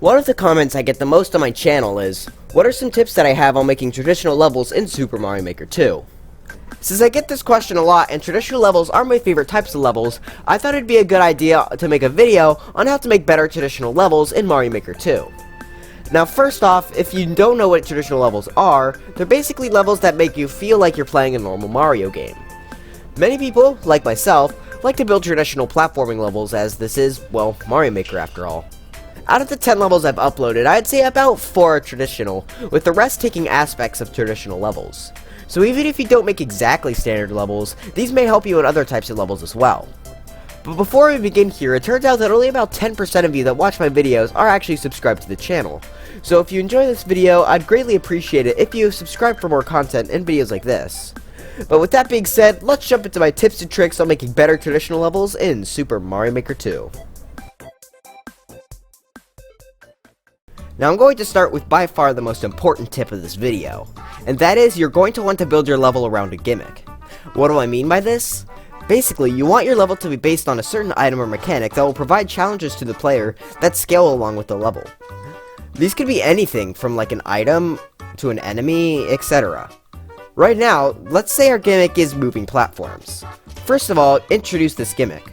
One of the comments I get the most on my channel is, what are some tips that I have on making traditional levels in Super Mario Maker 2? Since I get this question a lot and traditional levels are my favorite types of levels, I thought it'd be a good idea to make a video on how to make better traditional levels in Mario Maker 2. Now first off, if you don't know what traditional levels are, they're basically levels that make you feel like you're playing a normal Mario game. Many people, like myself, like to build traditional platforming levels as this is, well, Mario Maker after all. Out of the 10 levels I've uploaded, I'd say about 4 are traditional, with the rest taking aspects of traditional levels. So even if you don't make exactly standard levels, these may help you in other types of levels as well. But before we begin here, it turns out that only about 10% of you that watch my videos are actually subscribed to the channel. So if you enjoy this video, I'd greatly appreciate it if you subscribe for more content and videos like this. But with that being said, let's jump into my tips and tricks on making better traditional levels in Super Mario Maker 2. Now I'm going to start with by far the most important tip of this video, and that is you're going to want to build your level around a gimmick. What do I mean by this? Basically, you want your level to be based on a certain item or mechanic that will provide challenges to the player that scale along with the level. These could be anything from like an item to an enemy, etc. Right now, let's say our gimmick is moving platforms. First of all, introduce this gimmick.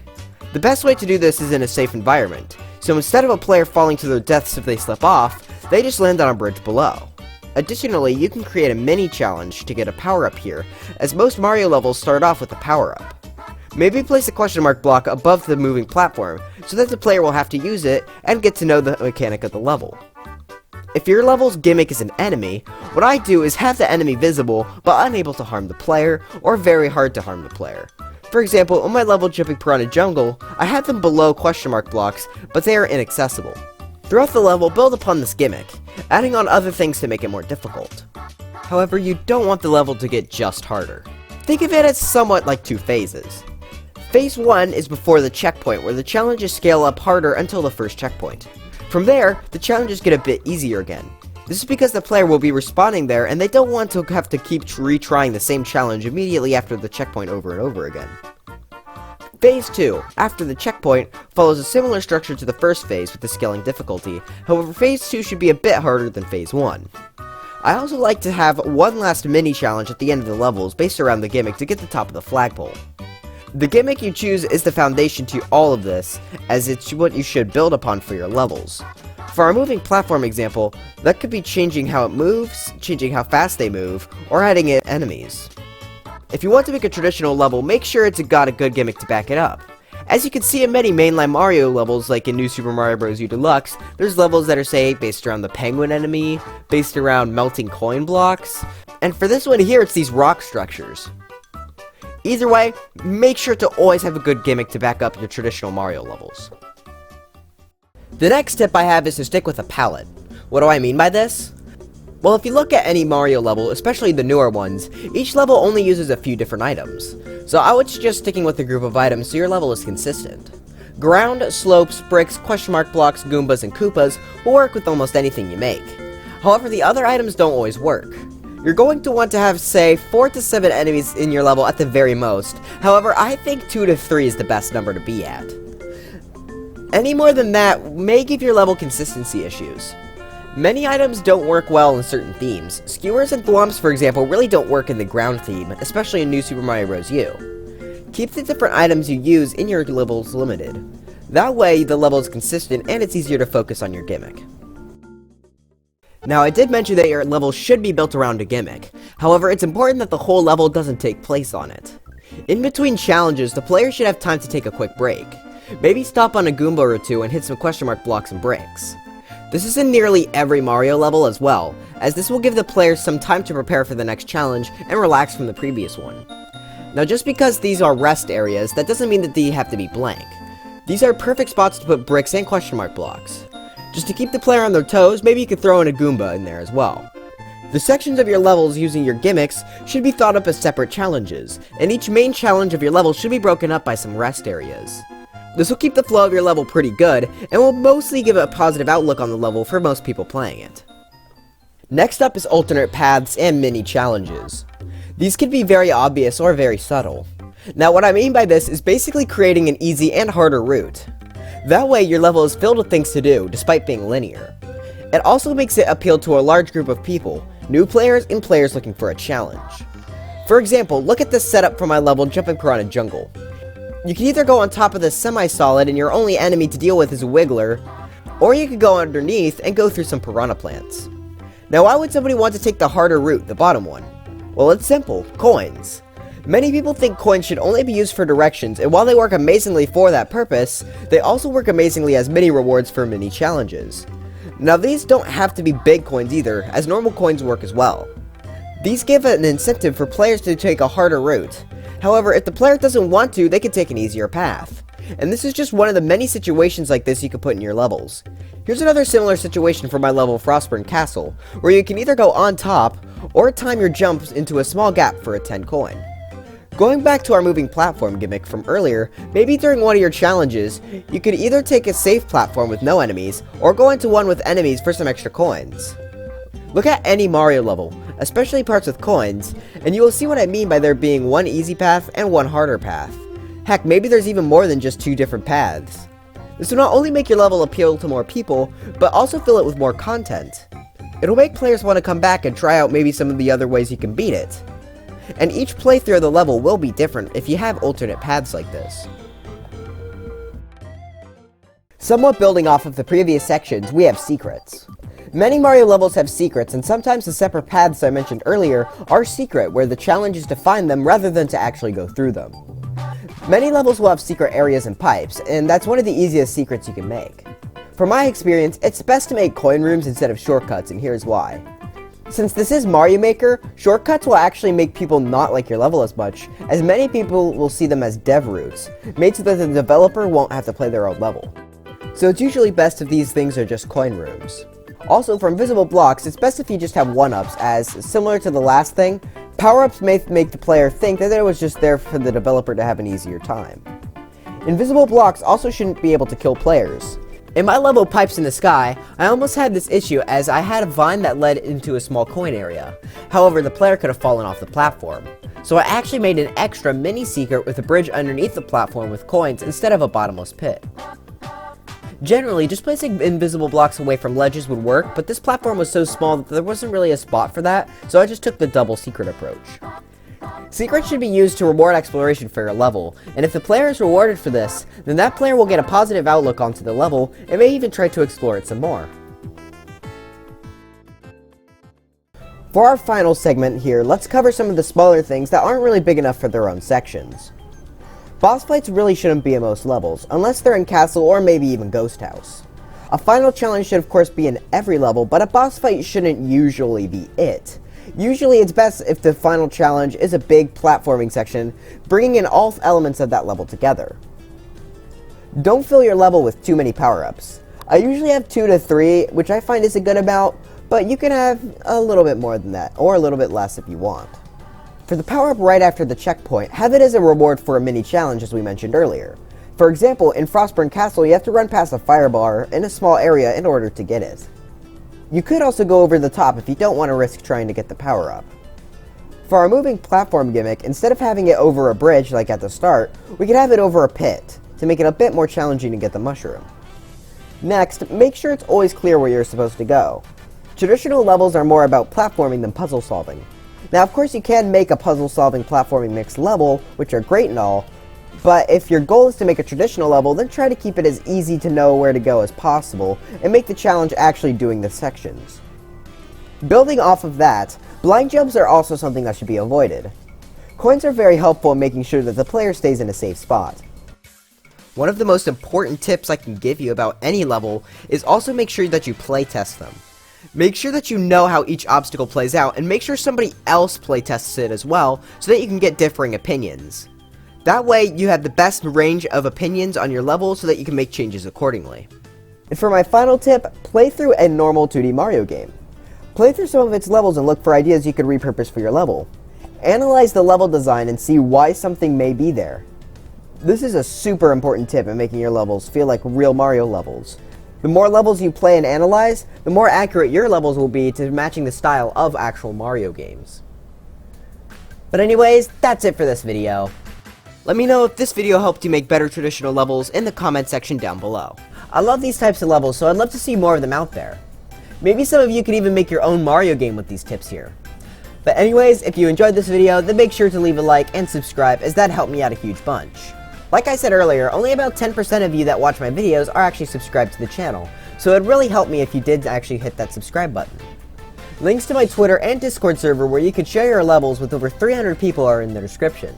The best way to do this is in a safe environment. So instead of a player falling to their deaths if they slip off, they just land on a bridge below. Additionally, you can create a mini challenge to get a power-up here, as most Mario levels start off with a power-up. Maybe place a question mark block above the moving platform, so that the player will have to use it and get to know the mechanic of the level. If your level's gimmick is an enemy, what I do is have the enemy visible, but unable to harm the player, or very hard to harm the player. For example, on my level Jumping Piranha Jungle, I have them below question mark blocks, but they are inaccessible. Throughout the level, build upon this gimmick, adding on other things to make it more difficult. However, you don't want the level to get just harder. Think of it as somewhat like 2 phases. Phase 1 is before the checkpoint, where the challenges scale up harder until the first checkpoint. From there, the challenges get a bit easier again. This is because the player will be respawning there and they don't want to have to keep retrying the same challenge immediately after the checkpoint over and over again. Phase 2, after the checkpoint, follows a similar structure to the first phase with the scaling difficulty, however Phase 2 should be a bit harder than Phase 1. I also like to have one last mini challenge at the end of the levels based around the gimmick to get the top of the flagpole. The gimmick you choose is the foundation to all of this, as it's what you should build upon for your levels. For our moving platform example, that could be changing how it moves, changing how fast they move, or adding in enemies. If you want to make a traditional level, make sure it's got a good gimmick to back it up. As you can see in many mainline Mario levels, like in New Super Mario Bros. U Deluxe, there's levels that are, say, based around the penguin enemy, based around melting coin blocks, and for this one here, it's these rock structures. Either way, make sure to always have a good gimmick to back up your traditional Mario levels. The next tip I have is to stick with a pallet. What do I mean by this? Well, if you look at any Mario level, especially the newer ones, each level only uses a few different items. So I would suggest sticking with a group of items so your level is consistent. Ground, slopes, bricks, question mark blocks, Goombas, and Koopas will work with almost anything you make. However, the other items don't always work. You're going to want to have, say, 4 to 7 enemies in your level at the very most. However, I think 2 to 3 is the best number to be at. Any more than that may give your level consistency issues. Many items don't work well in certain themes. Skewers and thwomps, for example, really don't work in the ground theme, especially in New Super Mario Bros. U. Keep the different items you use in your levels limited. That way, the level is consistent and it's easier to focus on your gimmick. Now, I did mention that your level should be built around a gimmick. However, it's important that the whole level doesn't take place on it. In between challenges, the player should have time to take a quick break. Maybe stop on a Goomba or 2 and hit some question mark blocks and bricks. This is in nearly every Mario level as well, as this will give the player some time to prepare for the next challenge and relax from the previous one. Now, just because these are rest areas, that doesn't mean that they have to be blank. These are perfect spots to put bricks and question mark blocks. Just to keep the player on their toes, maybe you could throw in a Goomba in there as well. The sections of your levels using your gimmicks should be thought up as separate challenges, and each main challenge of your level should be broken up by some rest areas. This will keep the flow of your level pretty good, and will mostly give a positive outlook on the level for most people playing it. Next up is alternate paths and mini challenges. These can be very obvious or very subtle. Now what I mean by this is basically creating an easy and harder route. That way your level is filled with things to do, despite being linear. It also makes it appeal to a large group of people, new players and players looking for a challenge. For example, look at this setup for my level Jumping Piranha Jungle. You can either go on top of this semi-solid and your only enemy to deal with is a Wiggler, or you could go underneath and go through some piranha plants. Now why would somebody want to take the harder route, the bottom one? Well, it's simple, coins. Many people think coins should only be used for directions, and while they work amazingly for that purpose, they also work amazingly as mini rewards for mini challenges. Now these don't have to be big coins either, as normal coins work as well. These give an incentive for players to take a harder route. However, if the player doesn't want to, they can take an easier path. And this is just one of the many situations like this you can put in your levels. Here's another similar situation for my level Frostburn Castle, where you can either go on top, or time your jumps into a small gap for a 10 coin. Going back to our moving platform gimmick from earlier, maybe during one of your challenges, you could either take a safe platform with no enemies, or go into one with enemies for some extra coins. Look at any Mario level, especially parts with coins, and you will see what I mean by there being one easy path and one harder path. Heck, maybe there's even more than just two different paths. This will not only make your level appeal to more people, but also fill it with more content. It'll make players want to come back and try out maybe some of the other ways you can beat it. And each playthrough of the level will be different if you have alternate paths like this. Somewhat building off of the previous sections, we have secrets. Many Mario levels have secrets, and sometimes the separate paths I mentioned earlier are secret, where the challenge is to find them rather than to actually go through them. Many levels will have secret areas and pipes, and that's one of the easiest secrets you can make. From my experience, it's best to make coin rooms instead of shortcuts, and here's why. Since this is Mario Maker, shortcuts will actually make people not like your level as much, as many people will see them as dev routes, made so that the developer won't have to play their own level. So it's usually best if these things are just coin rooms. Also, for invisible blocks, it's best if you just have 1-ups, as, similar to the last thing, power-ups may make the player think that it was just there for the developer to have an easier time. Invisible blocks also shouldn't be able to kill players. In my level Pipes in the Sky, I almost had this issue as I had a vine that led into a small coin area. However, the player could have fallen off the platform. So I actually made an extra mini secret with a bridge underneath the platform with coins instead of a bottomless pit. Generally, just placing invisible blocks away from ledges would work, but this platform was so small that there wasn't really a spot for that, so I just took the double secret approach. Secrets should be used to reward exploration for your level, and if the player is rewarded for this, then that player will get a positive outlook onto the level, and may even try to explore it some more. For our final segment here, let's cover some of the smaller things that aren't really big enough for their own sections. Boss fights really shouldn't be in most levels, unless they're in Castle or maybe even Ghost House. A final challenge should of course be in every level, but a boss fight shouldn't usually be it. Usually it's best if the final challenge is a big platforming section, bringing in all elements of that level together. Don't fill your level with too many power-ups. I usually have 2 to 3, which I find is a good amount, but you can have a little bit more than that, or a little bit less if you want. For the power-up right after the checkpoint, have it as a reward for a mini challenge as we mentioned earlier. For example, in Frostburn Castle you have to run past a fire bar in a small area in order to get it. You could also go over the top if you don't want to risk trying to get the power-up. For our moving platform gimmick, instead of having it over a bridge like at the start, we could have it over a pit, to make it a bit more challenging to get the mushroom. Next, make sure it's always clear where you're supposed to go. Traditional levels are more about platforming than puzzle solving. Now of course you can make a puzzle solving platforming mixed level, which are great and all, but if your goal is to make a traditional level, then try to keep it as easy to know where to go as possible, and make the challenge actually doing the sections. Building off of that, blind jumps are also something that should be avoided. Coins are very helpful in making sure that the player stays in a safe spot. One of the most important tips I can give you about any level is also make sure that you playtest them. Make sure that you know how each obstacle plays out, and make sure somebody else playtests it as well, so that you can get differing opinions. That way, you have the best range of opinions on your level so that you can make changes accordingly. And for my final tip, play through a normal 2D Mario game. Play through some of its levels and look for ideas you could repurpose for your level. Analyze the level design and see why something may be there. This is a super important tip in making your levels feel like real Mario levels. The more levels you play and analyze, the more accurate your levels will be to matching the style of actual Mario games. But anyways, that's it for this video. Let me know if this video helped you make better traditional levels in the comment section down below. I love these types of levels, so I'd love to see more of them out there. Maybe some of you could even make your own Mario game with these tips here. But anyways, if you enjoyed this video, then make sure to leave a like and subscribe, as that helped me out a huge bunch. Like I said earlier, only about 10% of you that watch my videos are actually subscribed to the channel, so it would really help me if you did actually hit that subscribe button. Links to my Twitter and Discord server where you can share your levels with over 300 people are in the description.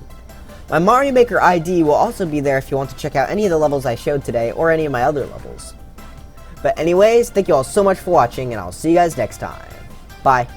My Mario Maker ID will also be there if you want to check out any of the levels I showed today or any of my other levels. But anyways, thank you all so much for watching, and I'll see you guys next time. Bye.